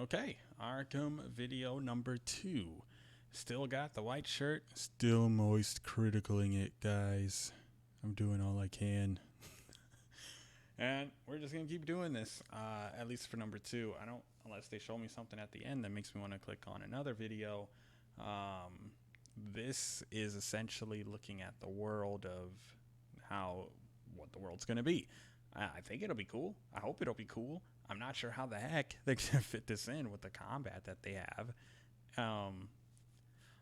Okay, Arkham video number 2. Still got the white shirt, still moist criticalling it, guys. I'm doing all I can. And we're just gonna keep doing this, at least for number 2. I don't, unless they show me something at the end that makes me want to click on another video. This is essentially looking at the world of what the world's gonna be. I think it'll be cool. I hope it'll be cool. I'm not sure how the heck they're gonna fit this in with the combat that they have.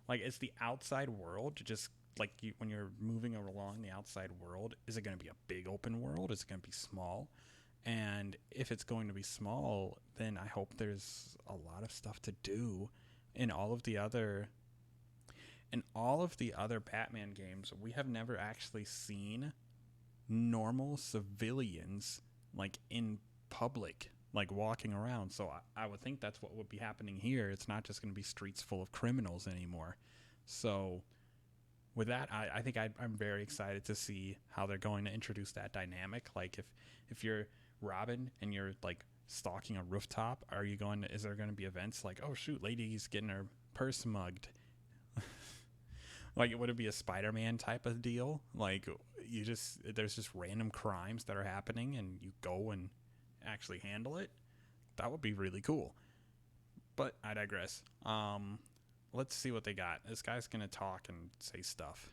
Like, it's the outside world, just like when you're moving along the outside world, is it going to be a big open world? Is it going to be small? And if it's going to be small, then I hope there's a lot of stuff to do. In all of the other Batman games, we have never actually seen normal civilians like in public, like walking around. So I would think that's what would be happening here. It's not just going to be streets full of criminals anymore. So with that, I think I'm very excited to see how they're going to introduce that dynamic. Like if you're Robin and you're like stalking a rooftop, is there going to be events like, oh shoot, lady's getting her purse mugged? Like, would it be a Spider-Man type of deal? Like, there's just random crimes that are happening and you go and actually handle it? That would be really cool. But I digress. Let's see what they got. This guy's gonna talk and say stuff.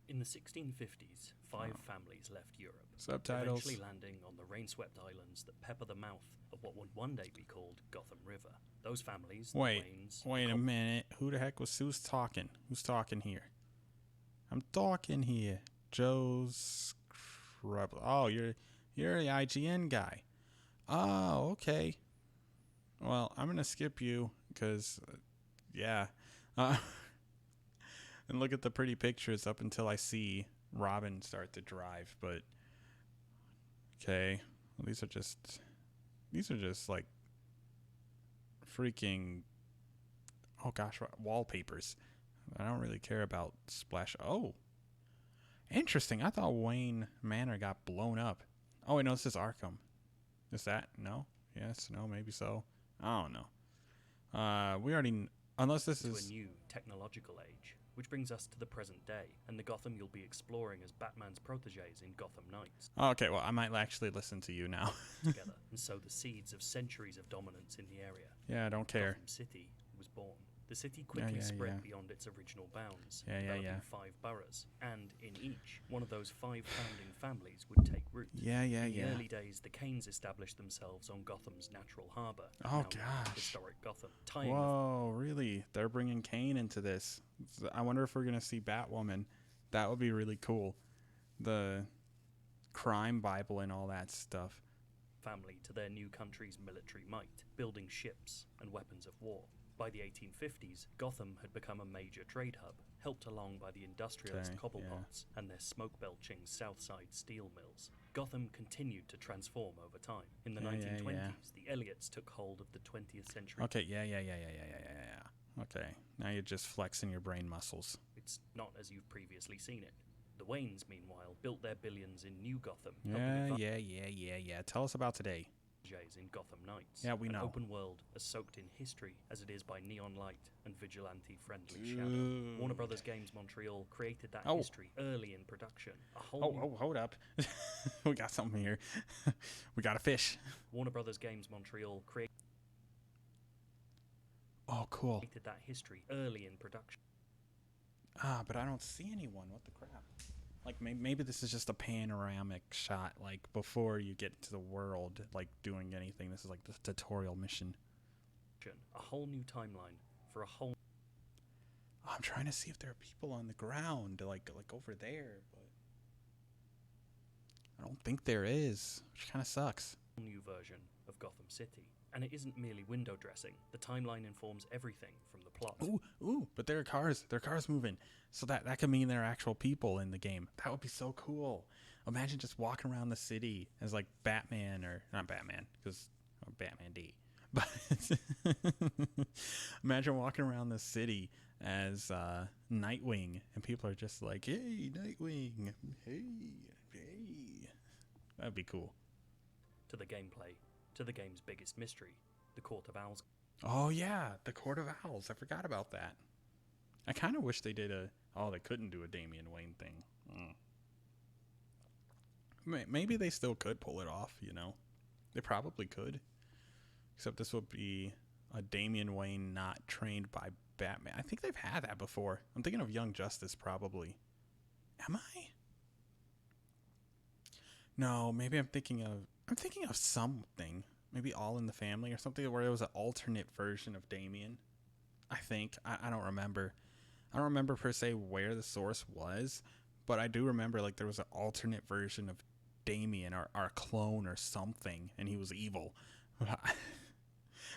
In the 1650s, 5 families left Europe, Subtitles. eventually landing on the rain-swept islands that pepper the mouth of what would one day be called Gotham River. Those families, the Waynes... Wait a minute. Who's talking? Who's talking here? I'm talking here. Joe's Scrub. Oh, you're the IGN guy. Oh, okay. Well, I'm gonna skip you because, yeah. And look at the pretty pictures up until I see Robin start to drive. But okay, well, these are just like freaking, oh gosh, wallpapers. I don't really care about splash. Oh, interesting. I thought Wayne Manor got blown up. Oh wait, no, this is Arkham. Is that no? Yes, no, maybe so. I don't know. We already, unless this is a new technological age, which brings us to the present day and the Gotham you'll be exploring as Batman's proteges in Gotham Knights. Okay, well, I might actually listen to you now. Together and sow the seeds of centuries of dominance in the area. Yeah, I don't care. Gotham City was born. The city quickly spread beyond its original bounds, developing 5 boroughs, and in each, one of those 5 founding families would take root. In the early days, the Kanes established themselves on Gotham's natural harbour. Oh gosh. Historic Gotham. Whoa, really? They're bringing Kane into this. I wonder if we're going to see Batwoman. That would be really cool. The crime Bible and all that stuff. Family to their new country's military might, building ships and weapons of war. By the 1850s, Gotham had become a major trade hub, helped along by the industrialist cobblepots and their smoke-belching Southside steel mills. Gotham continued to transform over time. In the 1920s, the Elliots took hold of the 20th century. Okay, yeah. Okay, now you're just flexing your brain muscles. It's not as you've previously seen it. The Waynes, meanwhile, built their billions in New Gotham. Yeah. Tell us about today. In Gotham Knights. Yeah, we know. An open world as soaked in history as it is by neon light and vigilante-friendly shadow. Warner Brothers Games Montreal created that history early in production. Hold up. We got something here. We got a fish. Warner Brothers Games Montreal created that history early in production. But I don't see anyone. What the crap? Like, maybe this is just a panoramic shot, like, before you get to the world, like, doing anything. This is, like, the tutorial mission. A whole new timeline for a whole... I'm trying to see if there are people on the ground, like over there, but I don't think there is, which kind of sucks. New version of Gotham City. And it isn't merely window dressing. The timeline informs everything from the plot. Ooh, but there are cars. There are cars moving. So that could mean there are actual people in the game. That would be so cool. Imagine just walking around the city as like Batman, or not Batman, because Batman D. But imagine walking around the city as Nightwing, and people are just like, hey, Nightwing, hey. That'd be cool. To the gameplay, to the game's biggest mystery, the Court of Owls. Oh, yeah, the Court of Owls. I forgot about that. I kind of wish they did they couldn't do a Damian Wayne thing. Maybe they still could pull it off, you know? They probably could. Except this would be a Damian Wayne not trained by Batman. I think they've had that before. I'm thinking of Young Justice, probably. Am I? No, maybe I'm thinking of something. Maybe All in the Family or something where it was an alternate version of Damian. I think. I don't remember. I don't remember per se where the source was, but I do remember like there was an alternate version of Damian or a clone or something, and he was evil.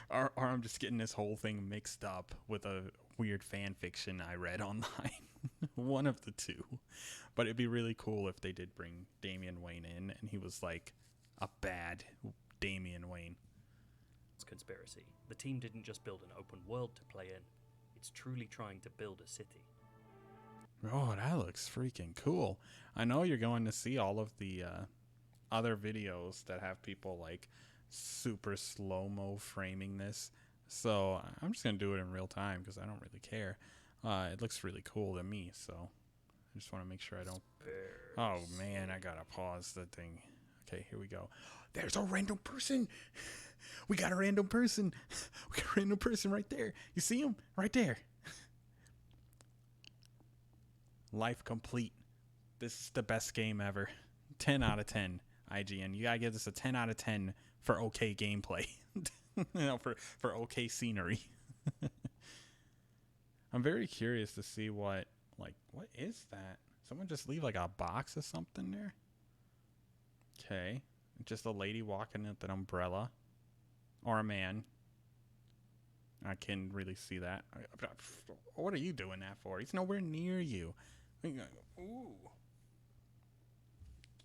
or I'm just getting this whole thing mixed up with a weird fan fiction I read online. One of the two. But it'd be really cool if they did bring Damian Wayne in and he was like a bad Damian Wayne. Conspiracy. The team didn't just build an open world to play in. It's truly trying to build a city. Oh, that looks freaking cool. I know you're going to see all of the other videos that have people like super slow-mo framing this. So I'm just going to do it in real time because I don't really care. It looks really cool to me, so I just want to make sure I don't... Oh, man, I got to pause the thing. Okay, here we go. There's a random person. We got a random person. We got a random person right there. You see him? Right there. Life complete. This is the best game ever. 10 out of 10, IGN. You gotta give this a 10 out of 10 for okay gameplay. for okay scenery. I'm very curious to see what is that? Someone just leave like a box or something there? Okay. Just a lady walking with an umbrella. Or a man. I can't really see that. What are you doing that for? He's nowhere near you. Ooh.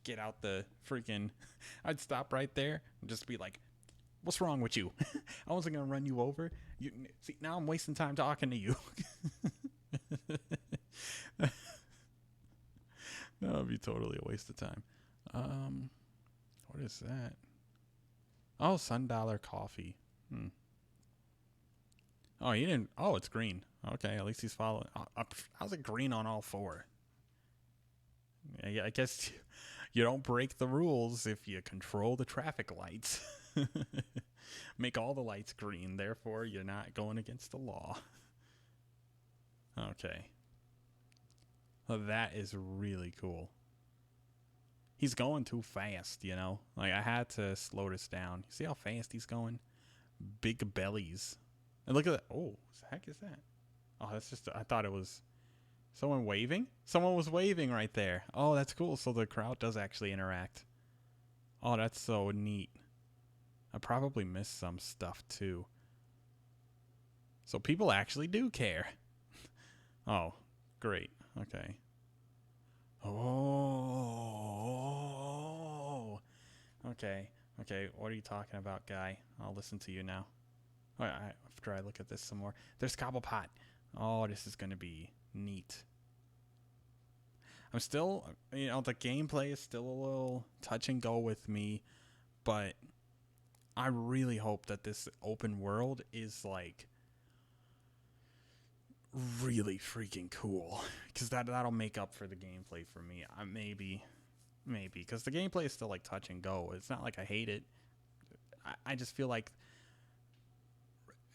Get out the freaking... I'd stop right there and just be like, what's wrong with you? I wasn't going to run you over. See, now I'm wasting time talking to you. That would be totally a waste of time. What is that? Oh, $1 coffee. Oh, he didn't... Oh, it's green. Okay, at least he's following. How's it green on all four? I guess you don't break the rules if you control the traffic lights. Make all the lights green, therefore you're not going against the law. Okay. Well, that is really cool. He's going too fast, you know? Like, I had to slow this down. You see how fast he's going? Big bellies. And look at that. Oh, what the heck is that? Oh, that's just... I thought it was... Someone waving? Someone was waving right there. Oh, that's cool. So the crowd does actually interact. Oh, that's so neat. I probably missed some stuff, too. So people actually do care. Oh, great. Okay. Oh. Okay. Okay. What are you talking about, guy? I'll listen to you now. Oh, after I look at this some more. There's Cobblepot. Oh, this is going to be neat. I'm still, the gameplay is still a little touch and go with me, but I really hope that this open world is like really freaking cool, because that'll make up for the gameplay for me. Maybe, because the gameplay is still like touch and go. It's not like I hate it. I just feel like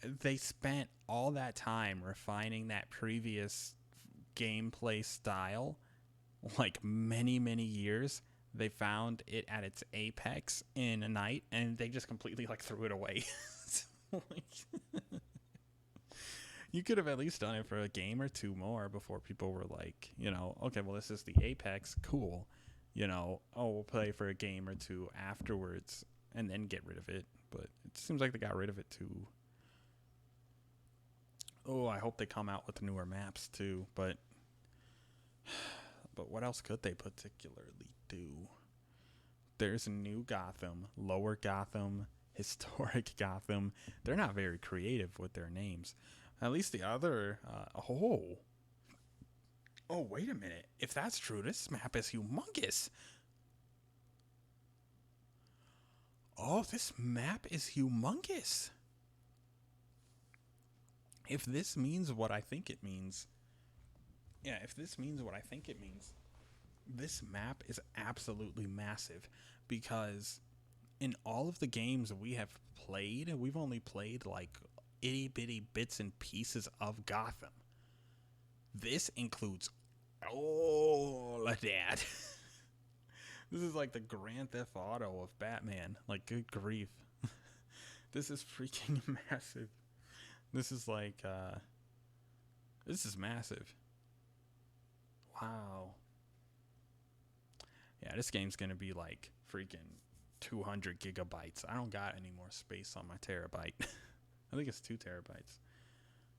they spent all that time refining that previous gameplay style, like many years. They found it at its apex in a night, and they just completely like threw it away. You could have at least done it for a game or two more before people were like, okay, well, this is the apex, cool. We'll play for a game or two afterwards and then get rid of it. But it seems like they got rid of it too. Oh, I hope they come out with newer maps too. But what else could they particularly do? There's a new Gotham, Lower Gotham, Historic Gotham. They're not very creative with their names. At least the other... Oh, wait a minute. If that's true, this map is humongous. Oh, this map is humongous. if this means what I think it means, if this means what I think it means, this map is absolutely massive, because in all of the games we have played, we've only played like itty bitty bits and pieces of Gotham. This includes all of that. This is like the Grand Theft Auto of Batman. Like, good grief. This is freaking massive. This is like, this is massive. Wow. Yeah, this game's gonna be like freaking 200 gigabytes. I don't got any more space on my terabyte. I think it's 2 terabytes.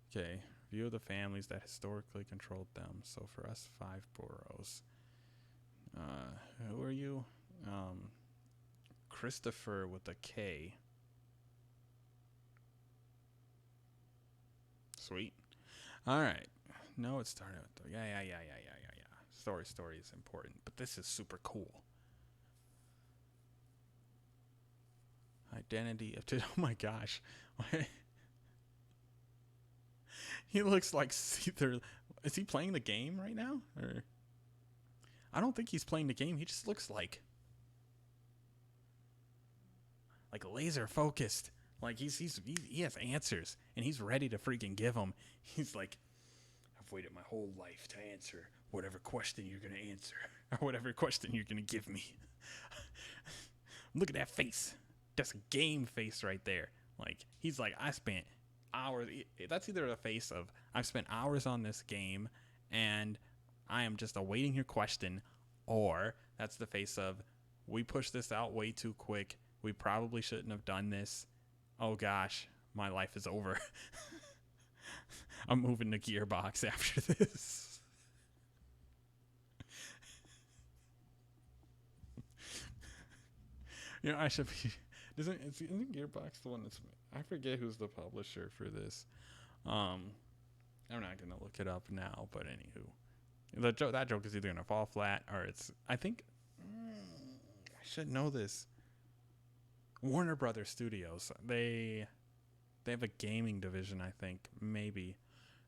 Okay, view of the families that historically controlled them. So for us, 5 boroughs. Who are you? Christopher with a K. Sweet. All right. No, it started with yeah. Story is important, but this is super cool. Identity of oh my gosh. He looks like either, is he playing the game right now? Or I don't think he's playing the game. He just looks like laser focused. Like he has answers and he's ready to freaking give them. He's like, I've waited my whole life to answer whatever question you're going to answer or whatever question you're going to give me. Look at that face. That's a game face right there. Like, he's like, I spent hours. That's either the face of, I've spent hours on this game and I am just awaiting your question, or that's the face of, we pushed this out way too quick. We probably shouldn't have done this. Oh gosh, my life is over. I'm moving to Gearbox after this. You know, I should be. Isn't Gearbox the one that's? I forget who's the publisher for this. I'm not gonna look it up now, but anywho, that joke is either gonna fall flat or it's. I think I should know this. Warner Brothers Studios. They have a gaming division, I think. Maybe.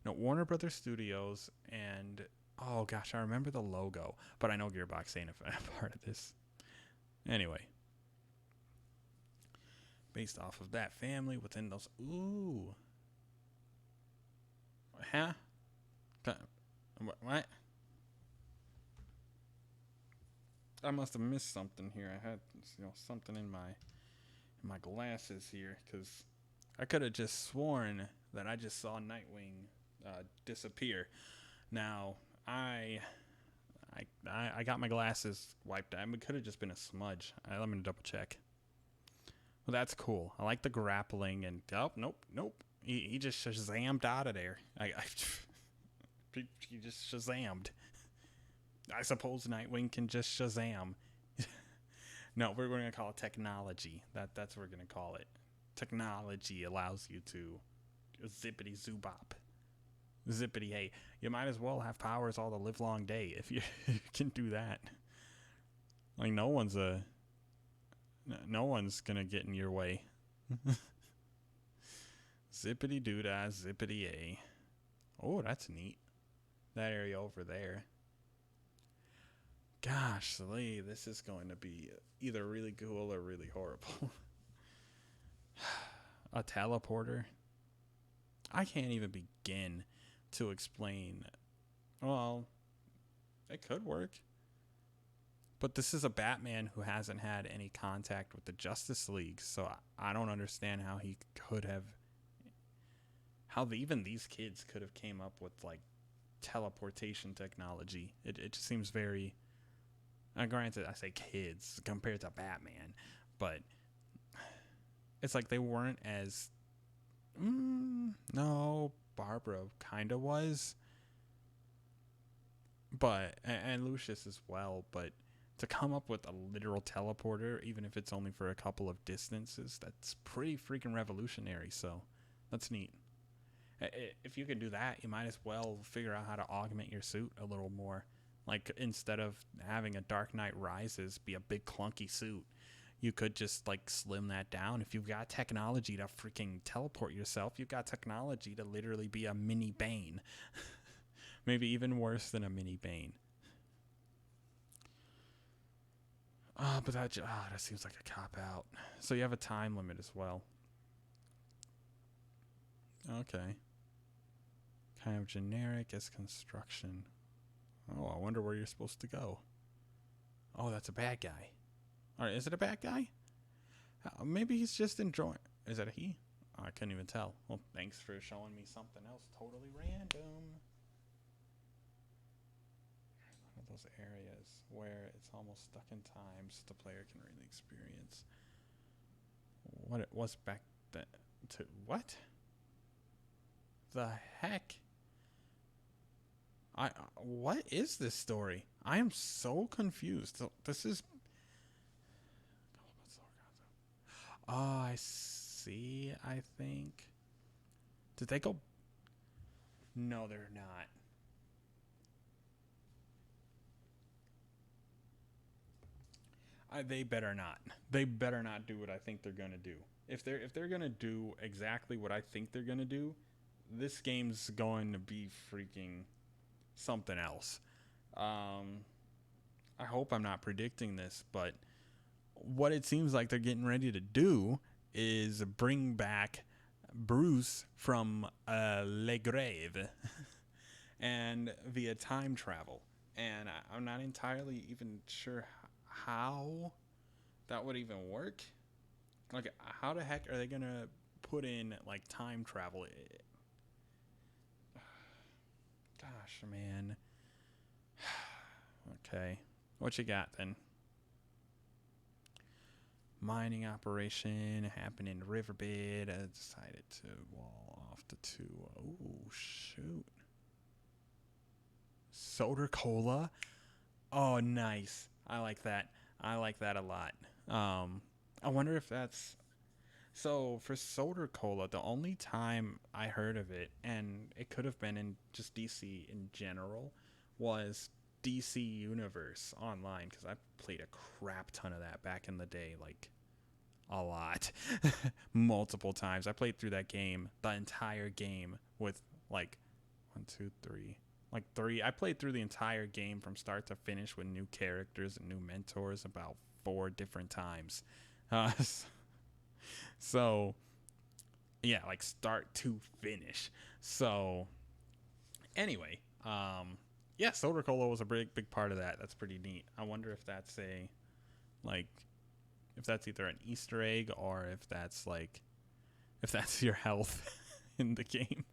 No, Warner Brothers Studios, and oh gosh, I remember the logo, but I know Gearbox ain't a part of this. Anyway. Based off of that family within those. Ooh. Huh? What? I must have missed something here. I had something in my glasses here, because I could have just sworn that I just saw Nightwing disappear. Now I got my glasses wiped out. It could have just been a smudge. Let me double check. Well, that's cool. I like the grappling and nope. He just shazammed out of there. He just shazammed. I suppose Nightwing can just shazam. No, we're going to call it technology. That's what we're going to call it. Technology allows you to zippity zoobop. Zippity hey. You might as well have powers all the live long day if you can do that. Like, no one's going to get in your way. Zippity doodah, zippity a. Oh, that's neat. That area over there. Gosh, Lee, this is going to be either really cool or really horrible. A teleporter? I can't even begin to explain. Well, it could work. But this is a Batman who hasn't had any contact with the Justice League, so I don't understand how he could have... How even these kids could have came up with, like, teleportation technology. It just seems very... granted, I say kids compared to Batman, but it's like they weren't as... no, Barbara kind of was. But, and Lucius as well, but to come up with a literal teleporter, even if it's only for a couple of distances, that's pretty freaking revolutionary, so that's neat. If you can do that, you might as well figure out how to augment your suit a little more. Like, instead of having a Dark Knight Rises be a big clunky suit, you could just like slim that down. If you've got technology to freaking teleport yourself, you've got technology to literally be a mini Bane. Maybe even worse than a mini Bane. But that seems like a cop out. So you have a time limit as well. Okay. Kind of generic as construction. Oh, I wonder where you're supposed to go. Oh, that's a bad guy. All right, is it a bad guy? Maybe he's just enjoying. Is that a he? Oh, I couldn't even tell. Well, thanks for showing me something else totally random. One of those areas where it's almost stuck in time so the player can really experience what it was back then. To what? The heck? What is this story? I am so confused. So this is. Oh, I see. I think. Did they go? No, they're not. They better not. They better not do what I think they're gonna do. If they're gonna do exactly what I think they're gonna do, this game's going to be freaking something else. I hope I'm not predicting this, but what it seems like they're getting ready to do is bring back Bruce from Le Grave and via time travel. And I'm not entirely even sure how that would even work. Like, how the heck are they going to put in, like, time travel? Gosh, man. Okay. What you got, then? Mining operation happened in the riverbed. I decided to wall off the two. Oh, shoot. Soda cola. Oh, nice. I like that. I like that a lot. I wonder if that's... So, for soda cola, the only time I heard of it, and it could have been in just DC in general, was DC Universe Online, because I played a crap ton of that back in the day, like a lot. Multiple times. I played through that game, the entire game, with like 1, 2, 3, like 3. I played through the entire game from start to finish with new characters and new mentors about 4 different times. So yeah, like start to finish. So anyway, yeah, soda cola was a big part of that. That's pretty neat. I wonder if that's if that's either an Easter egg or if that's your health in the game.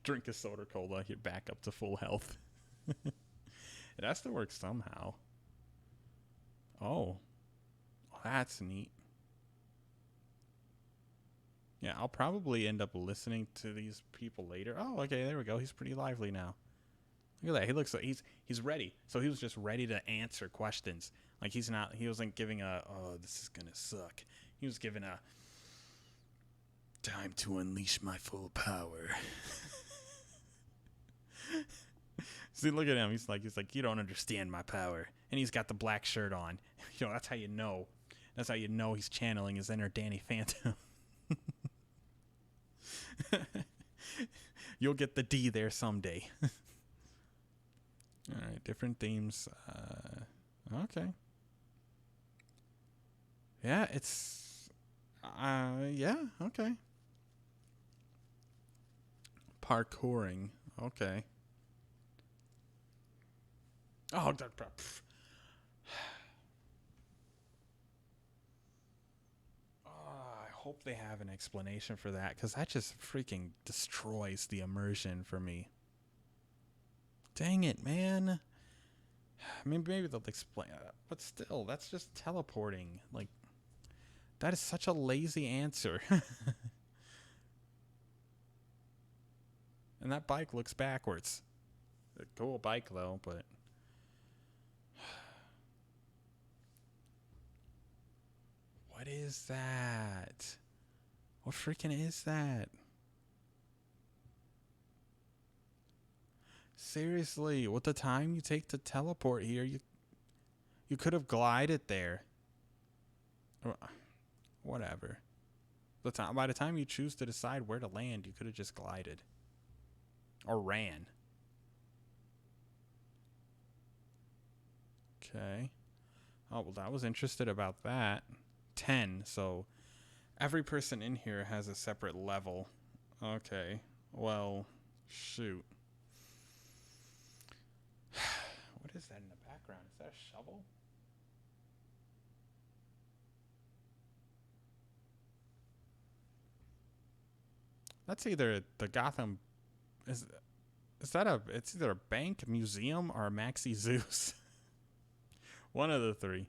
Drink a soda cola, get back up to full health. It has to work somehow. Oh, that's neat. Yeah, I'll probably end up listening to these people later. Oh, okay, there we go. He's pretty lively now. Look at that. He looks like he's ready. So he was just ready to answer questions. Like he wasn't giving oh, this is gonna suck. He was giving a time to unleash my full power. See, look at him. He's like, you don't understand my power. And he's got the black shirt on. You know, that's how you know. That's how you know he's channeling his inner Danny Phantom. You'll get the D there someday. All right, different themes. Okay. Yeah, it's yeah, okay. Parkouring. Okay. Oh, I hope they have an explanation for that, because that just freaking destroys the immersion for me. Dang it, man. I mean, maybe they'll explain, but still, that's just teleporting. Like, that is such a lazy answer. And that bike looks backwards. A cool bike, though, but... What is that? What freaking is that? Seriously, with the time you take to teleport here, you could have glided there. Whatever. By the time you choose to decide where to land, you could have just glided. Or ran. Okay. Oh, well, I was interested about that. 10, so every person in here has a separate level. Okay. Well, shoot. What is that in the background? Is that a shovel? That's either the Gotham... Is that it's either a bank, museum, or a Maxi Zeus. One of the three.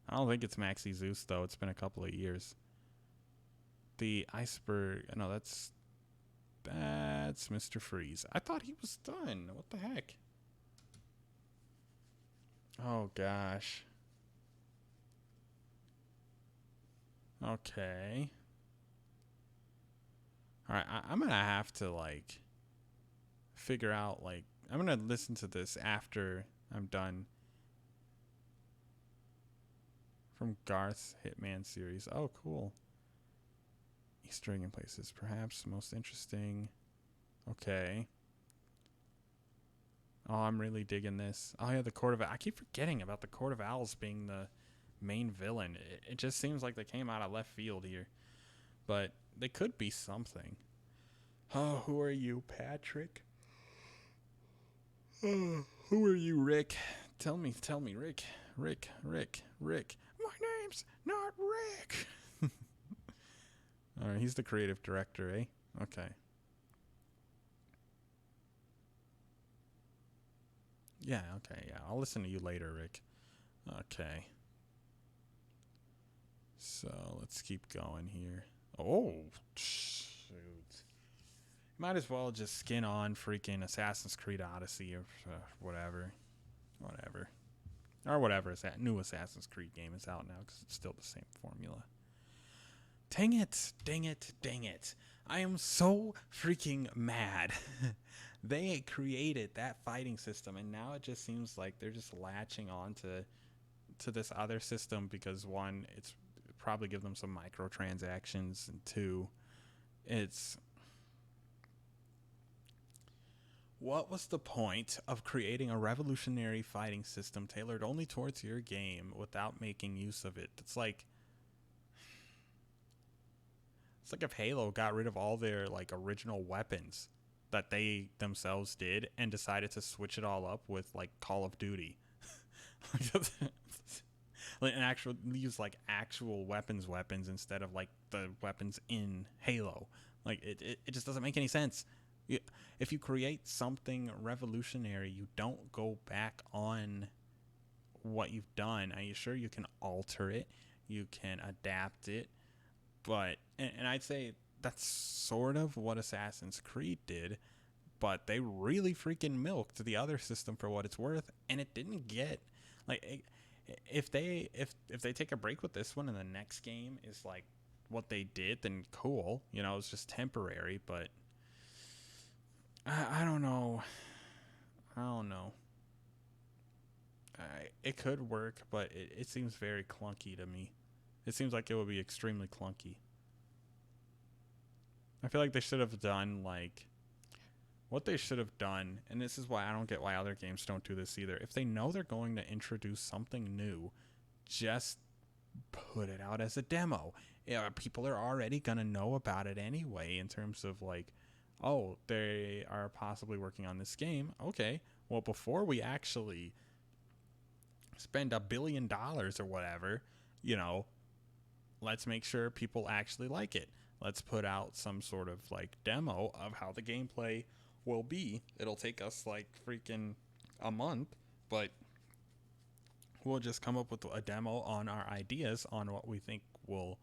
I don't think it's Maxi Zeus, though. It's been a couple of years. The iceberg... No, that's Mr. Freeze. I thought he was done. What the heck? Oh, gosh. Okay. All right, I'm going to have to, like, figure out, like... I'm going to listen to this after I'm done. From Garth's Hitman series. Oh, cool. Easter egg in places. Perhaps most interesting. Okay. Oh, I'm really digging this. Oh, yeah, the Court of... I keep forgetting about the Court of Owls being the main villain. It just seems like they came out of left field here. But they could be something. Oh, who are you, Patrick? Oh, who are you, Rick? Tell me, Rick. Rick. My name's not Rick. All right, he's the creative director, eh? Okay. Yeah, okay, yeah. I'll listen to you later, Rick. Okay. So, let's keep going here. Oh, shoot. Might as well just skin on freaking Assassin's Creed Odyssey or whatever. Or whatever new Assassin's Creed game is out now, because it's still the same formula. Dang it. I am so freaking mad. They created that fighting system, and now it just seems like they're just latching on to this other system because, one, it's probably give them some microtransactions, and two, it's... What was the point of creating a revolutionary fighting system tailored only towards your game without making use of it? It's like if Halo got rid of all their like original weapons that they themselves did and decided to switch it all up with like Call of Duty. And use like actual weapons instead of like the weapons in Halo. Like it just doesn't make any sense. If you create something revolutionary, you don't go back on what you've done. Are you sure you can alter it? You can adapt it. But, and I'd say that's sort of what Assassin's Creed did, but they really freaking milked the other system for what it's worth, and it didn't get, like, if they take a break with this one and the next game is like what they did, then cool. You know, it's just temporary, but I don't know. It could work, but it seems very clunky to me. It seems like it would be extremely clunky. I feel like they should have done, like... What they should have done, and this is why I don't get why other games don't do this either. If they know they're going to introduce something new, just put it out as a demo. Yeah, people are already going to know about it anyway in terms of, like... Oh, they are possibly working on this game. Okay, well, before we actually spend $1 billion or whatever, you know, let's make sure people actually like it. Let's put out some sort of, like, demo of how the gameplay will be. It'll take us, like, freaking a month, but we'll just come up with a demo on our ideas on what we think will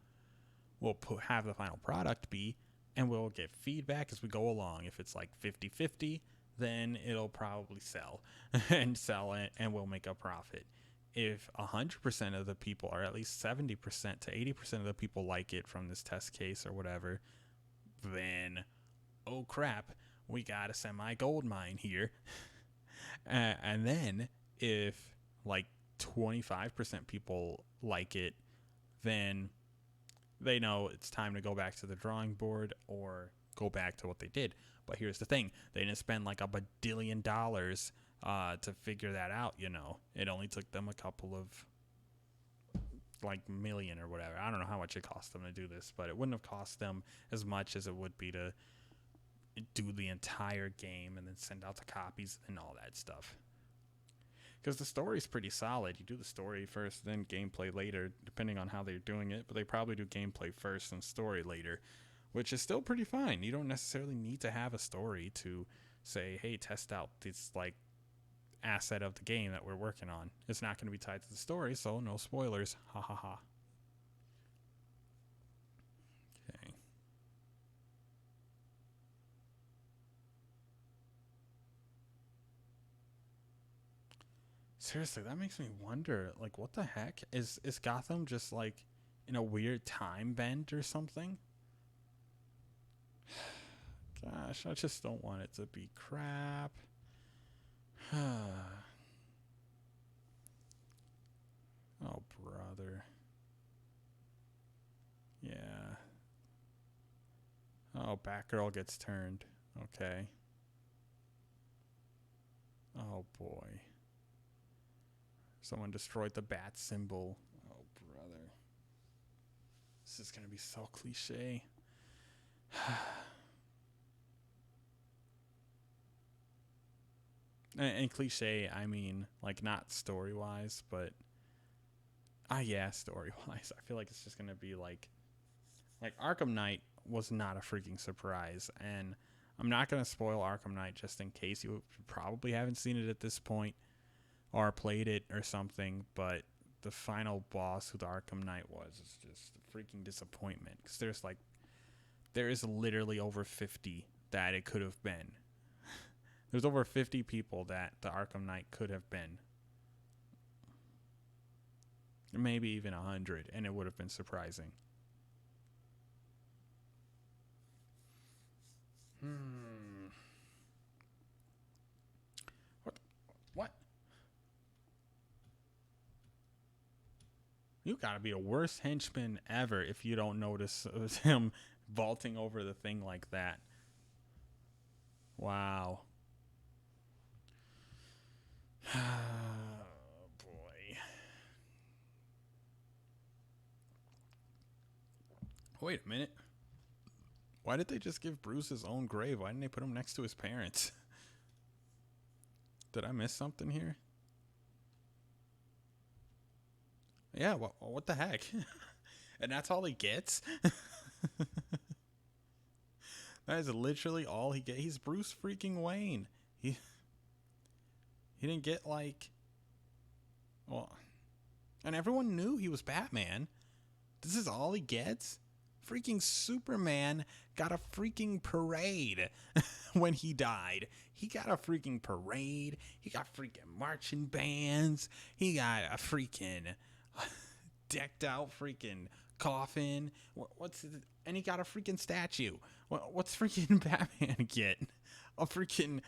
have the final product be. And we'll get feedback as we go along. If it's like 50-50, then it'll probably sell and sell it, and we'll make a profit. If 100% of the people, or at least 70% to 80% of the people like it from this test case or whatever, then, oh crap, we got a semi-gold mine here. And then if like 25% people like it, then they know it's time to go back to the drawing board or go back to what they did. But here's the thing. They didn't spend like $1 billion to figure that out, you know. It only took them a couple of like million or whatever. I don't know how much it cost them to do this, but it wouldn't have cost them as much as it would be to do the entire game and then send out the copies and all that stuff. Because the story's pretty solid. You do the story first, then gameplay later, depending on how they're doing it. But they probably do gameplay first and story later, which is still pretty fine. You don't necessarily need to have a story to say, hey, test out this like asset of the game that we're working on. It's not going to be tied to the story, so no spoilers. Ha ha ha. Okay. Seriously, that makes me wonder, like, what the heck? Is Gotham just, like, in a weird time bend or something? Gosh, I just don't want it to be crap. Oh, brother. Yeah. Oh, Batgirl gets turned. Okay. Oh, boy. Someone destroyed the bat symbol. Oh, brother. This is going to be so cliche. And cliche, I mean, like, not story-wise, but... yeah, story-wise. I feel like it's just going to be, like... Like, Arkham Knight was not a freaking surprise. And I'm not going to spoil Arkham Knight just in case you probably haven't seen it at this point. Or played it or something, but the final boss who the Arkham Knight was is just a freaking disappointment. Because there is literally over 50 that it could have been. There's over 50 people that the Arkham Knight could have been. Maybe even 100, and it would have been surprising. What? You gotta be the worst henchman ever if you don't notice him vaulting over the thing like that. Wow. Oh, boy. Wait a minute. Why did they just give Bruce his own grave? Why didn't they put him next to his parents? Did I miss something here? Yeah, what the heck? And that's all he gets? That is literally all he gets. He's Bruce freaking Wayne. He didn't get like... Well, and everyone knew he was Batman. This is all he gets? Freaking Superman got a freaking parade when he died. He got a freaking parade. He got freaking marching bands. He got a freaking decked out freaking coffin. And he got a freaking statue. What's freaking Batman get? A freaking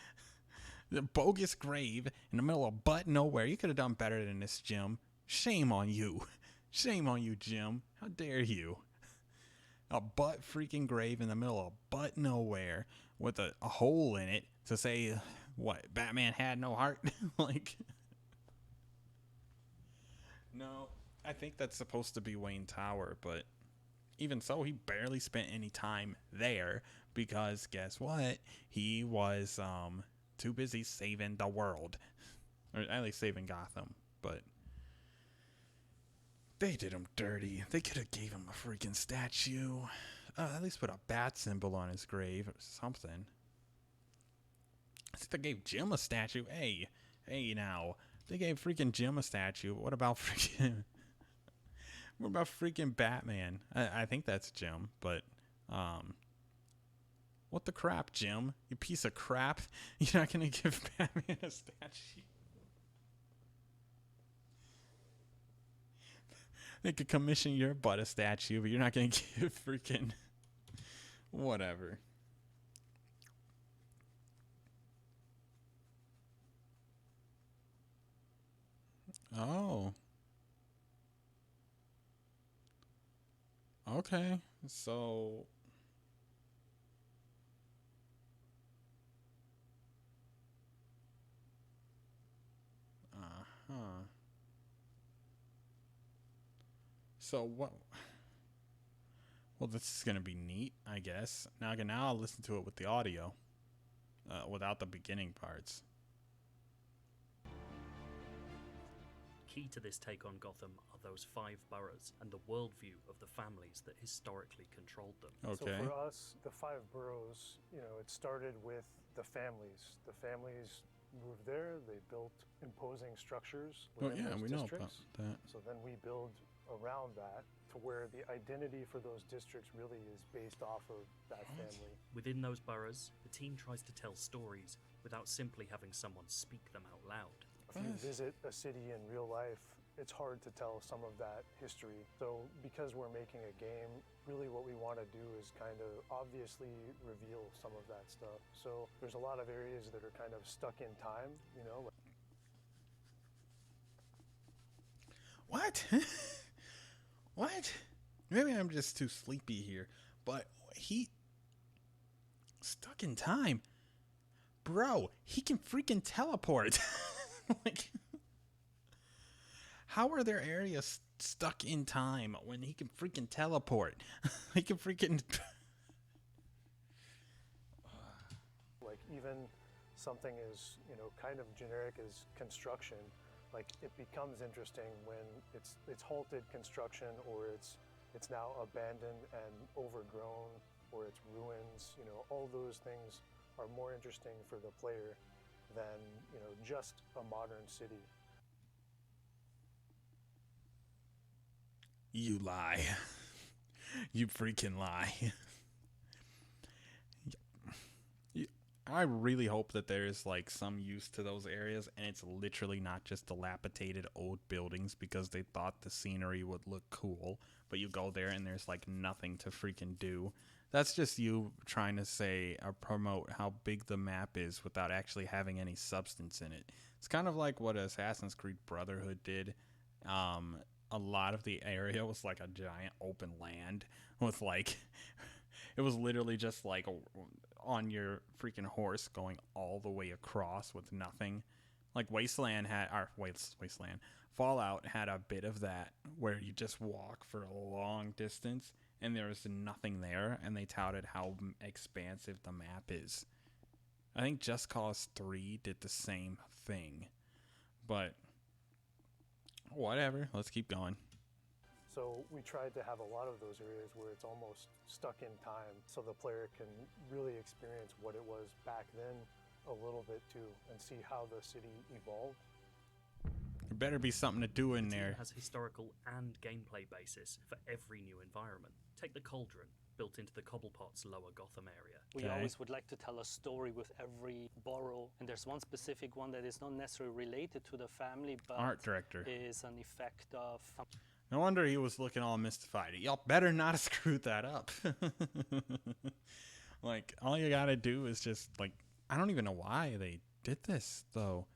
bogus grave in the middle of butt nowhere. You could have done better than this, Jim. Shame on you. Shame on you, Jim. How dare you? A butt freaking grave in the middle of butt nowhere with a hole in it to say, what, Batman had no heart? Like, no, I think that's supposed to be Wayne Tower, but even so, he barely spent any time there because guess what? He was too busy saving the world, or at least saving Gotham, but they did him dirty. They could have gave him a freaking statue. At least put a bat symbol on his grave or something. I think they gave Jim a statue. Hey now. They gave freaking Jim a statue. What about freaking... What about freaking Batman? I think that's Jim, but... What the crap, Jim? You piece of crap. You're not going to give Batman a statue. They could commission your butt a statue, but you're not going to give freaking... Whatever. Oh. Okay, so huh. So what? Well, this is gonna be neat, I guess. Now I'll listen to it with the audio, without the beginning parts. Key to this take on Gotham are those 5 boroughs and the worldview of the families that historically controlled them. Okay. So for us, the 5 boroughs, it started with the families. The families moved there. They built imposing structures within those we know districts. about that. So then we build around that to where the identity for those districts really is based off of that family. Within those boroughs, the team tries to tell stories without simply having someone speak them out loud. If you visit a city in real life, it's hard to tell some of that history. So because we're making a game, really what we want to do is kind of obviously reveal some of that stuff. So there's a lot of areas that are kind of stuck in time, What? What? Maybe I'm just too sleepy here, but he stuck in time. Bro, he can freaking teleport. Like, how are there areas stuck in time when he can freaking teleport? He can freaking like even something as, kind of generic as construction, like it becomes interesting when it's halted construction, or it's now abandoned and overgrown, or it's ruins. All those things are more interesting for the player than just a modern city. You lie. You freaking lie. I really hope that there's like some use to those areas and it's literally not just dilapidated old buildings because they thought the scenery would look cool, but you go there and there's like nothing to freaking do. That's just you trying to say or promote how big the map is without actually having any substance in it. It's kind of like what Assassin's Creed Brotherhood did. A lot of the area was like a giant open land with like, it was literally just like on your freaking horse going all the way across with nothing. Like Wasteland Fallout had a bit of that where you just walk for a long distance and there was nothing there, and they touted how expansive the map is. I think Just Cause 3 did the same thing, but whatever, let's keep going. So we tried to have a lot of those areas where it's almost stuck in time, so the player can really experience what it was back then a little bit too, and see how the city evolved. There better be something to do in there. It has historical and gameplay basis for every new environment. Take the Cauldron, built into the Cobblepot's lower Gotham area. We always would like to tell a story with every borough, and there's one specific one that is not necessarily related to the family, but Art director is an effect of... No wonder he was looking all mystified. Y'all better not have screwed that up. Like, all you gotta do is just, like, I don't even know why they did this, though.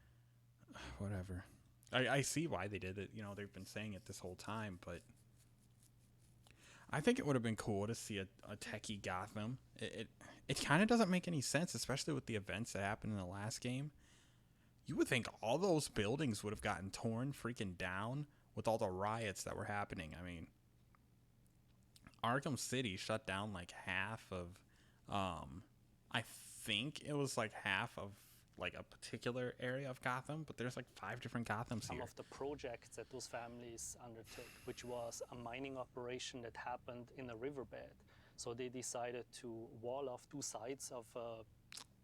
Whatever. I see why they did it. They've been saying it this whole time, but I think it would have been cool to see a techie Gotham. It kind of doesn't make any sense, especially with the events that happened in the last game. You would think all those buildings would have gotten torn freaking down with all the riots that were happening. I mean, Arkham City shut down like half of, I think it was like half of like a particular area of Gotham, but there's like 5 different Gothams Some here. of the projects that those families undertook, which was a mining operation that happened in a riverbed. So they decided to wall off 2 sides of a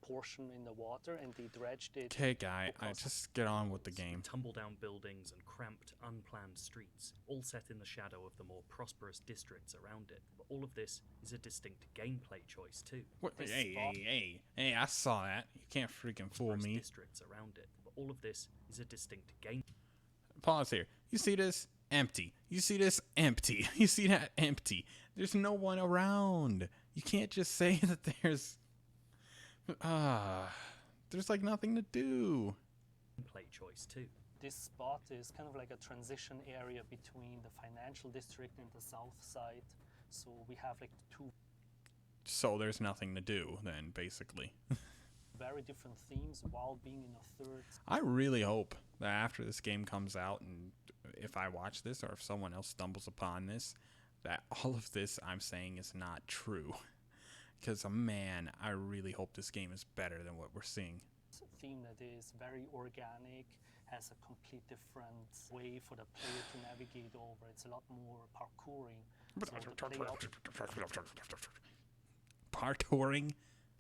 portion in the water, and they dredged it. Okay, guy, I just get on with the game. Tumble-down buildings and cramped, unplanned streets, all set in the shadow of the more prosperous districts around it. But all of this is a distinct gameplay choice too. What? Hey, I saw that. You can't freaking fool me. Districts around it. But all of this is a distinct game. Pause here. You see this? Empty. You see this? Empty. You see that? Empty. There's no one around. You can't just say that there's like nothing to do. Play choice too. This spot is kind of like a transition area between the financial district and the south side. So we have like two So there's nothing to do then, basically. very different themes while being in a third. I really hope that after this game comes out, and if I watch this or if someone else stumbles upon this, that all of this I'm saying is not true. Because, man, I really hope this game is better than what we're seeing. Theme that is very organic, has a complete different way for the player to navigate over. It's a lot more parkouring. Partouring?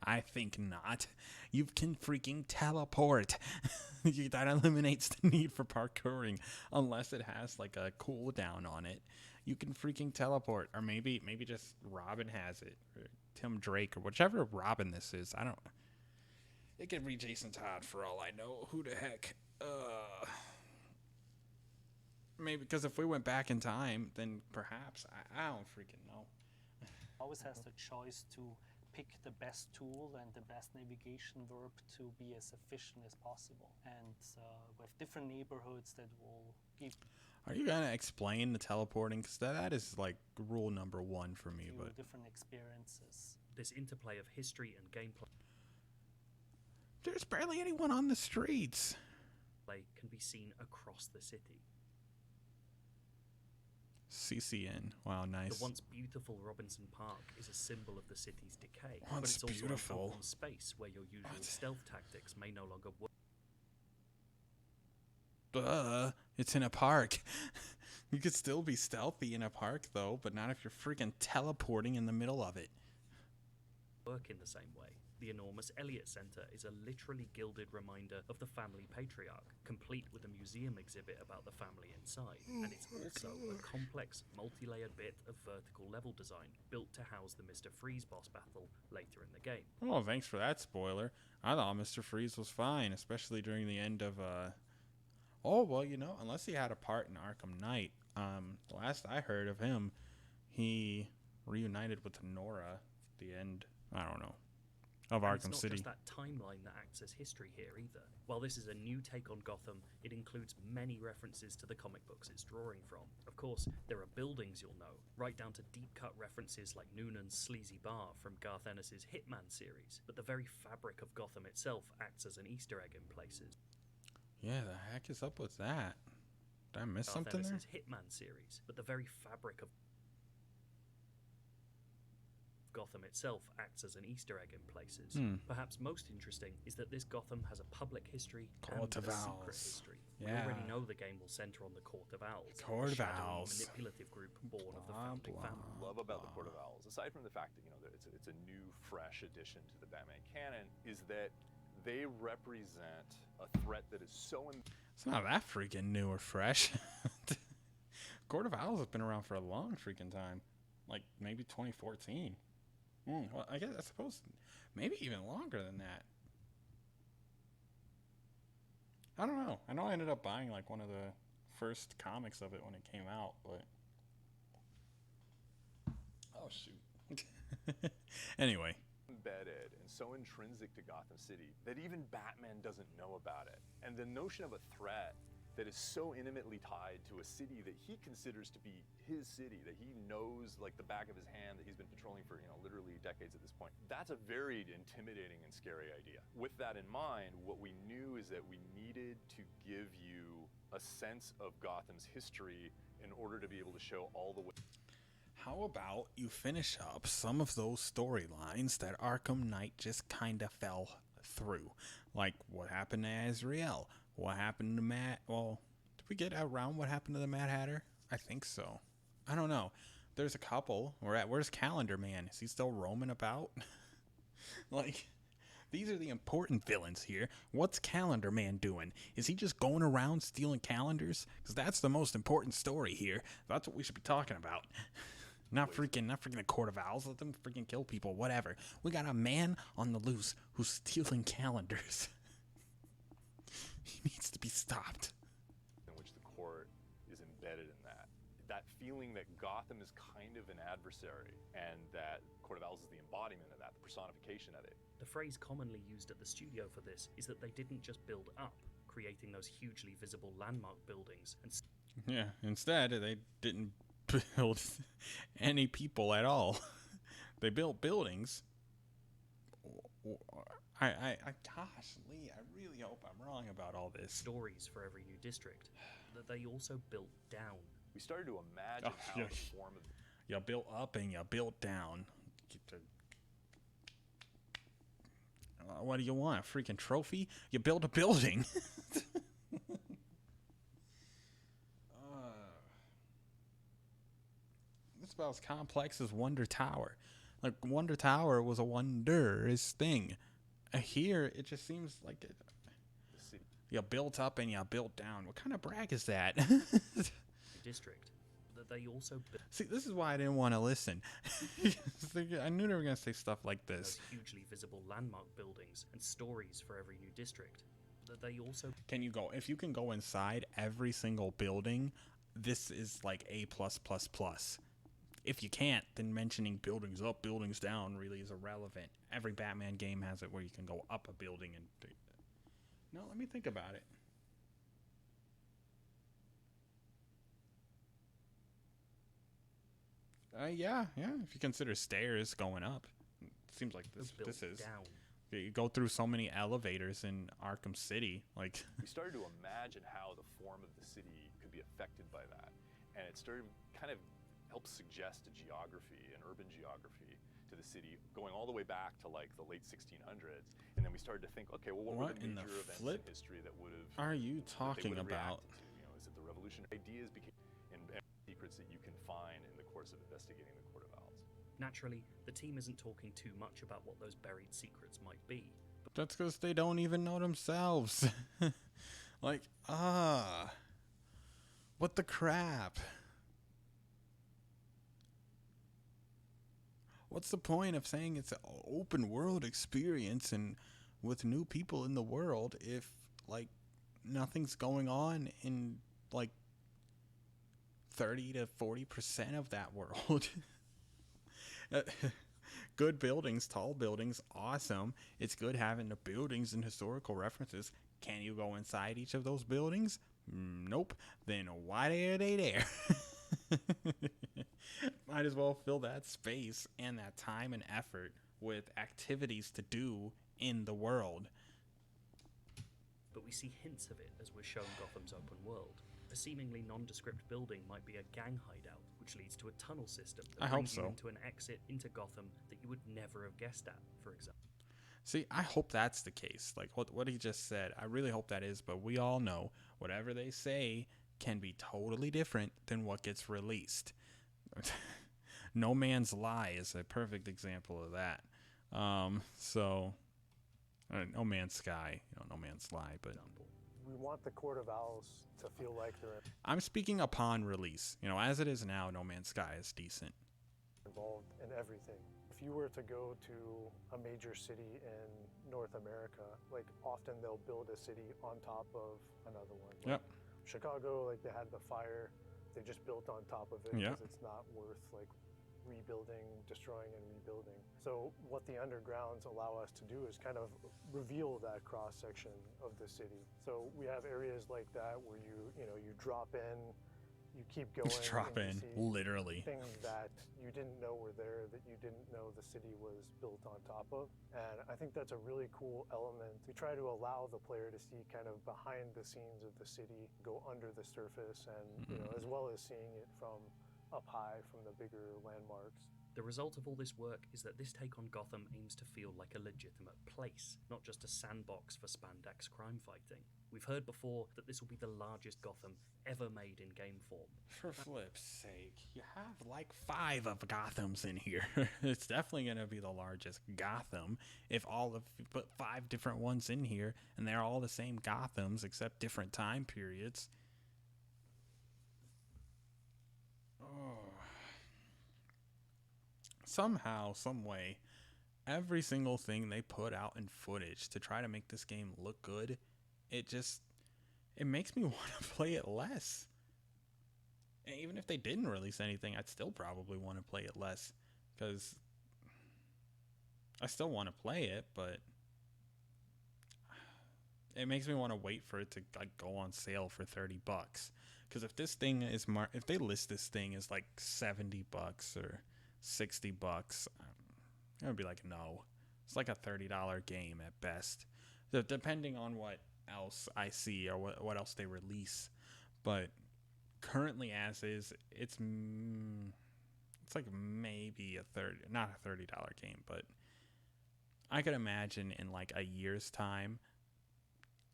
I think not. You can freaking teleport. That eliminates the need for parkouring, unless it has like a cooldown on it. You can freaking teleport, or maybe just Robin has it, or Tim Drake, or whichever Robin this is. I don't. It could be Jason Todd for all I know. Who the heck? Maybe because if we went back in time, then perhaps I don't freaking know. Always has the choice to pick the best tool and the best navigation verb to be as efficient as possible. And with different neighborhoods that will give. Are you gonna explain the teleporting? Because that is like rule number one for me. But different experiences. This interplay of history and gameplay. There's barely anyone on the streets. Can be seen across the city. CCN. Wow, nice. The once beautiful Robinson Park is a symbol of the city's decay, Once but it's also beautiful. an open space where your usual stealth tactics may no longer work. It's in a park. You could still be stealthy in a park, though, but not if you're freaking teleporting in the middle of it. Work in the same way. The enormous Elliott Center is a literally gilded reminder of the family patriarch, complete with a museum exhibit about the family inside. And it's also a complex, multi-layered bit of vertical level design built to house the Mr. Freeze boss battle later in the game. Oh, thanks for that spoiler. I thought Mr. Freeze was fine, especially during the end of, Oh, well, you know, unless he had a part in Arkham Knight. The last I heard of him, he reunited with Nora at the end, I don't know, of Arkham City. It's not just that timeline that acts as history here either. While this is a new take on Gotham, it includes many references to the comic books it's drawing from. Of course, there are buildings you'll know, right down to deep-cut references like Noonan's sleazy bar from Garth Ennis's Hitman series. But the very fabric of Gotham itself acts as an Easter egg in places. Yeah, the heck is up with that? Did I miss something there? Garth Ennis's Hitman series, but the very fabric of Gotham itself acts as an Easter egg in places. Perhaps most interesting is that this Gotham has a public history and a secret history. We already know the game will center on the Court of Owls, Court of shadowy, Owls. manipulative group born of the founding family. Love about the Court of Owls, aside from the fact that it's a new, fresh addition to the Batman canon, is that they represent a threat that is so. It's not that freaking new or fresh. Court of Owls has been around for a long freaking time, like maybe 2014. Well, I suppose maybe even longer than that. I don't know. I know I ended up buying like one of the first comics of it when it came out, but oh shoot. Anyway. Embedded and so intrinsic to Gotham City that even Batman doesn't know about it. And the notion of a threat that is so intimately tied to a city that he considers to be his city, that he knows like the back of his hand, that he's been patrolling for, literally decades at this point. That's a very intimidating and scary idea. With that in mind, what we knew is that we needed to give you a sense of Gotham's history in order to be able to show all the way. How about you finish up some of those storylines that Arkham Knight just kind of fell through? Like what happened to Reale? What happened to Matt? Well, did we get around what happened to the Mad Hatter? I think so. I don't know. There's a couple. Where's Calendar Man? Is he still roaming about? Like, these are the important villains here. What's Calendar Man doing? Is he just going around stealing calendars? Because that's the most important story here. That's what we should be talking about. Not freaking the Court of Owls. Let them freaking kill people. Whatever. We got a man on the loose who's stealing calendars. He needs to be stopped. In which the court is embedded in that. That feeling that Gotham is kind of an adversary and that Court of Owls is the embodiment of that, the personification of it. The phrase commonly used at the studio for this is that they didn't just build up, creating those hugely visible landmark buildings and yeah, instead they didn't build any people at all. They built buildings. Gosh, Lee, I really hope I'm wrong about all this. Stories for every new district that they also built down. We started to imagine how the form of you built up and you built down. What do you want? A freaking trophy? You build a building. It's about as complex as Wonder Tower. Like, Wonder Tower was a wondrous thing. Here, it just seems like it. You built up and you built down. What kind of brag is that? District that they also built. See, this is why I didn't want to listen. I knew they were going to say stuff like this. Those hugely visible landmark buildings and stories for every new district that they also. Can you go? If you can go inside every single building, this is like A+++. If you can't, then mentioning buildings up, buildings down really is irrelevant. Every Batman game has it where you can go up a building and. No, let me think about it. Yeah. If you consider stairs going up, it seems like this is. Down. You go through so many elevators in Arkham City, like. We started to imagine how the form of the city could be affected by that, and it started kind of helped suggest a geography, an urban geography to the city, going all the way back to like the late 1600s, and then we started to think, okay, well, what were the major events in history that would have? Are you talking about? Is it the revolution? Ideas became and secrets that you can find in the course of investigating the Court of Owls. Naturally, the team isn't talking too much about what those buried secrets might be. That's because they don't even know themselves. Like, what the crap? What's the point of saying it's an open world experience and with new people in the world if, like, nothing's going on in, like, 30 to 40% of that world? Good buildings, tall buildings, awesome. It's good having the buildings and historical references. Can you go inside each of those buildings? Nope. Then why are they there? Might as well fill that space and that time and effort with activities to do in the world. But we see hints of it as we're shown Gotham's open world. A seemingly nondescript building might be a gang hideout, which leads to a tunnel system that brings you into an exit into Gotham that you would never have guessed at, for example. See, I hope that's the case. Like what he just said, I really hope that is, but we all know whatever they say can be totally different than what gets released. No Man's Lie is a perfect example of that. No Man's Sky, No Man's Lie, but we want the Court of Owls to feel like they're I'm speaking upon release. As it is now, No Man's Sky is decent. Involved in everything. If you were to go to a major city in North America, like often they'll build a city on top of another one. Like Chicago, like they had the fire, they just built on top of it because it's not worth like rebuilding, destroying and rebuilding. So what the undergrounds allow us to do is kind of reveal that cross section of the city. So we have areas like that where you drop in, you keep going. Just drop in, literally. Things that you didn't know were there, that you didn't know the city was built on top of. And I think that's a really cool element. We try to allow the player to see kind of behind the scenes of the city, go under the surface, and as well as seeing it from up high from the bigger landmarks. The result of all this work is that this take on Gotham aims to feel like a legitimate place, not just a sandbox for spandex crime fighting. We've heard before that this will be the largest Gotham ever made in game form. For flip's sake, you have like 5 of Gothams in here. It's definitely going to be the largest Gotham if you put 5 different ones in here and they're all the same Gothams except different time periods. Somehow, some way, every single thing they put out in footage to try to make this game look good, it makes me want to play it less. And even if they didn't release anything, I'd still probably want to play it less because I still want to play it, but it makes me want to wait for it to like go on sale for $30. Because if this thing is if they list this thing as like $70 or $60, I'm gonna be like, no. It's like a $30 game at best, depending on what else I see or what else they release. But currently, as is, it's like maybe not a $30 game, but I could imagine in like a year's time,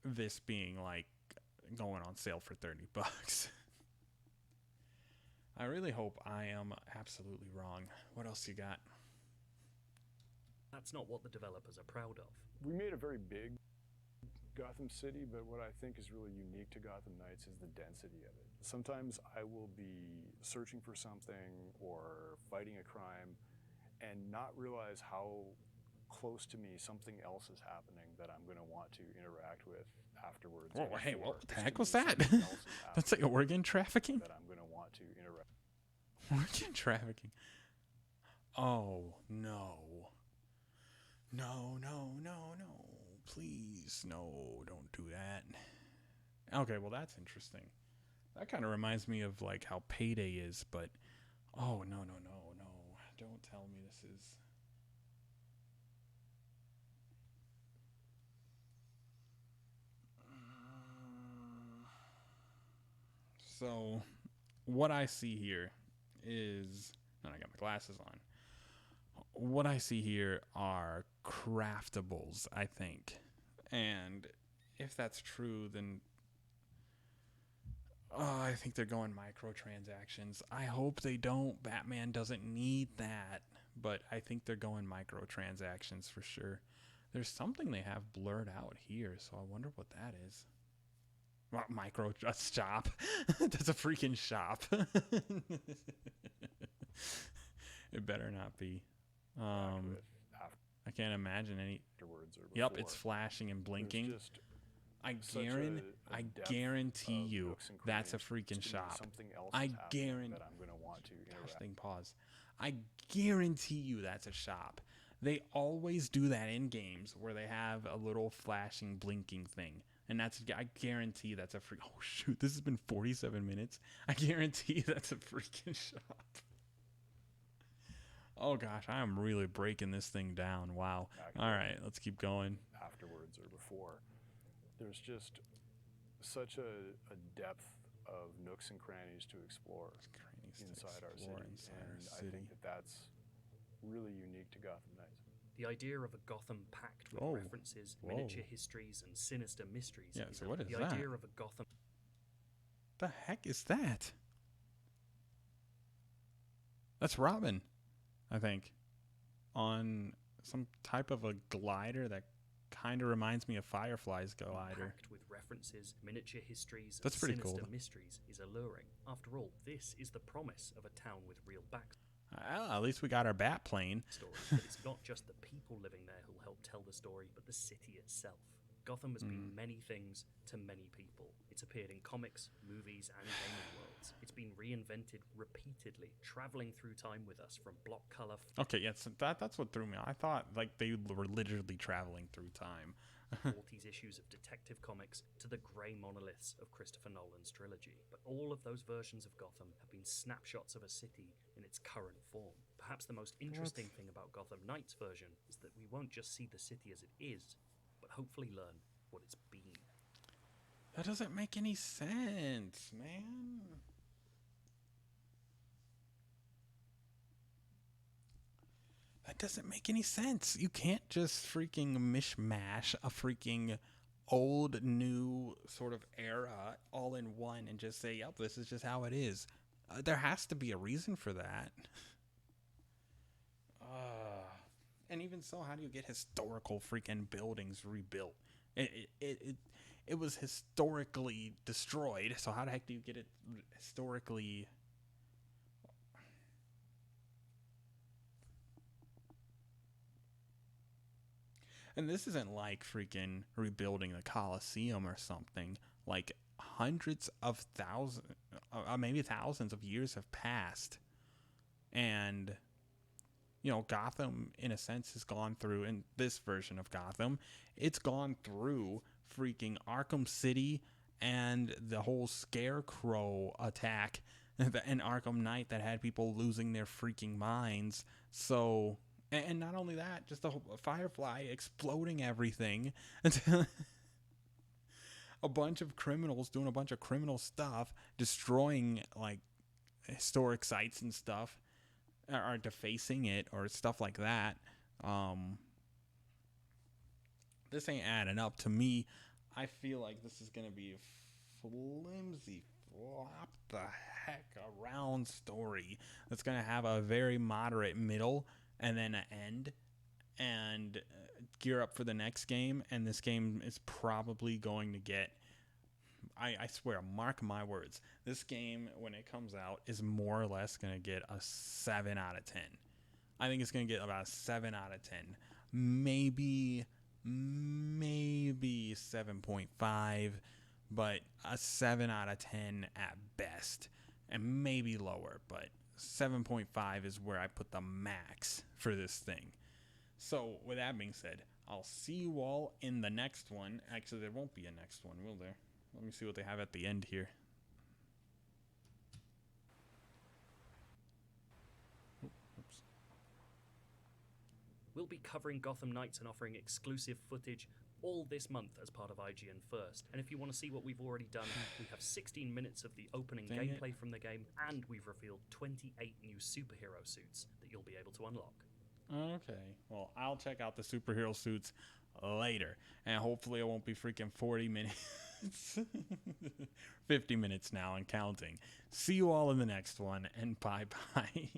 this being like going on sale for $30. I really hope I am absolutely wrong. What else you got? That's not what the developers are proud of. We made a very big Gotham City, but what I think is really unique to Gotham Knights is the density of it. Sometimes I will be searching for something or fighting a crime and not realize how close to me something else is happening that I'm going to want to interact with afterwards. Oh, hey, what the heck was that? That's like organ trafficking? That I'm going to want to interact. Organ trafficking. Oh, no. No. Please, no, don't do that. Okay, well, that's interesting. That kind of reminds me of like how Payday is, but oh, no. Don't tell me this is. So, what I see here is, and I got my glasses on. What I see here are craftables, I think. And if that's true, then I think they're going microtransactions. I hope they don't. Batman doesn't need that. But I think they're going microtransactions for sure. There's something they have blurred out here, so I wonder what that is. Well, a shop. That's a freaking shop. It better not be. I can't imagine any. Afterwards or Yep, before. it's flashing and blinking. I such guarantee of you nooks and that's a crannies. freaking It's gonna be shop. something else I is happening guarantee. that I'm going to want to interact. Gosh, dang, pause. I guarantee you that's a shop. They always do that in games where they have a little flashing, blinking thing. And I guarantee that's a freak. Oh, shoot. This has been 47 minutes. I guarantee that's a freaking shop. Oh, gosh. I am really breaking this thing down. Wow. All right. Let's keep going. Afterwards or before. There's just such a depth of nooks and crannies to explore inside our city. I think that's really unique to Gotham Knights. The idea of a Gotham packed with references, miniature histories, and sinister mysteries. Yeah, so what is the that? idea of a Gotham. The heck is that? That's Robin, I think, on some type of a glider that kind of reminds me of Firefly's glider. Packed with references, miniature histories, That's and pretty sinister cool. mysteries is alluring. After all, this is the promise of a town with real backstory. Well, at least we got our bat plane. But it's not just the people living there who'll help tell the story, but the city itself. Gotham has been many things to many people. It's appeared in comics, movies, and gaming worlds. It's been reinvented repeatedly, traveling through time with us from block color. Okay, yes, that's what threw me off. I thought like they were literally traveling through time. 40s issues of Detective Comics to the grey monoliths of Christopher Nolan's trilogy. But all of those versions of Gotham have been snapshots of a city in its current form. Perhaps the most interesting thing about Gotham Knights' version is that we won't just see the city as it is, but hopefully learn what it's been. That doesn't make any sense, man. That doesn't make any sense. You can't just freaking mishmash a freaking old, new sort of era all in one and just say, yep, this is just how it is. There has to be a reason for that. And even so, how do you get historical freaking buildings rebuilt? It was historically destroyed, so how the heck do you get it historically? And this isn't like freaking rebuilding the Colosseum or something. Like hundreds of thousands, maybe thousands of years have passed. And, you know, Gotham, in a sense, has gone through, in this version of Gotham, it's gone through freaking Arkham City and the whole Scarecrow attack in Arkham Knight that had people losing their freaking minds. So, and not only that, just the whole Firefly exploding everything. A bunch of criminals doing a bunch of criminal stuff, destroying like historic sites and stuff, or defacing it or stuff like that. This ain't adding up to me. I feel like this is gonna be a flimsy, flop the heck around story that's gonna have a very moderate middle and then an end, and gear up for the next game. And this game is probably going to get, I swear, mark my words, this game, when it comes out, is more or less going to get a 7 out of 10. I think it's going to get about a 7 out of 10. Maybe 7.5, but a 7 out of 10 at best. And maybe lower, but 7.5 is where I put the max for this thing. So, with that being said, I'll see you all in the next one. Actually, there won't be a next one, will there? Let me see what they have at the end here. Oops. We'll be covering Gotham Knights and offering exclusive footage all this month as part of IGN First. And if you want to see what we've already done, we have 16 minutes of the opening gameplay from the game, and we've revealed 28 new superhero suits that you'll be able to unlock. Okay, well, I'll check out the superhero suits later, and hopefully it won't be freaking 40 minutes. 50 minutes now and counting. See you all in the next one, and bye-bye.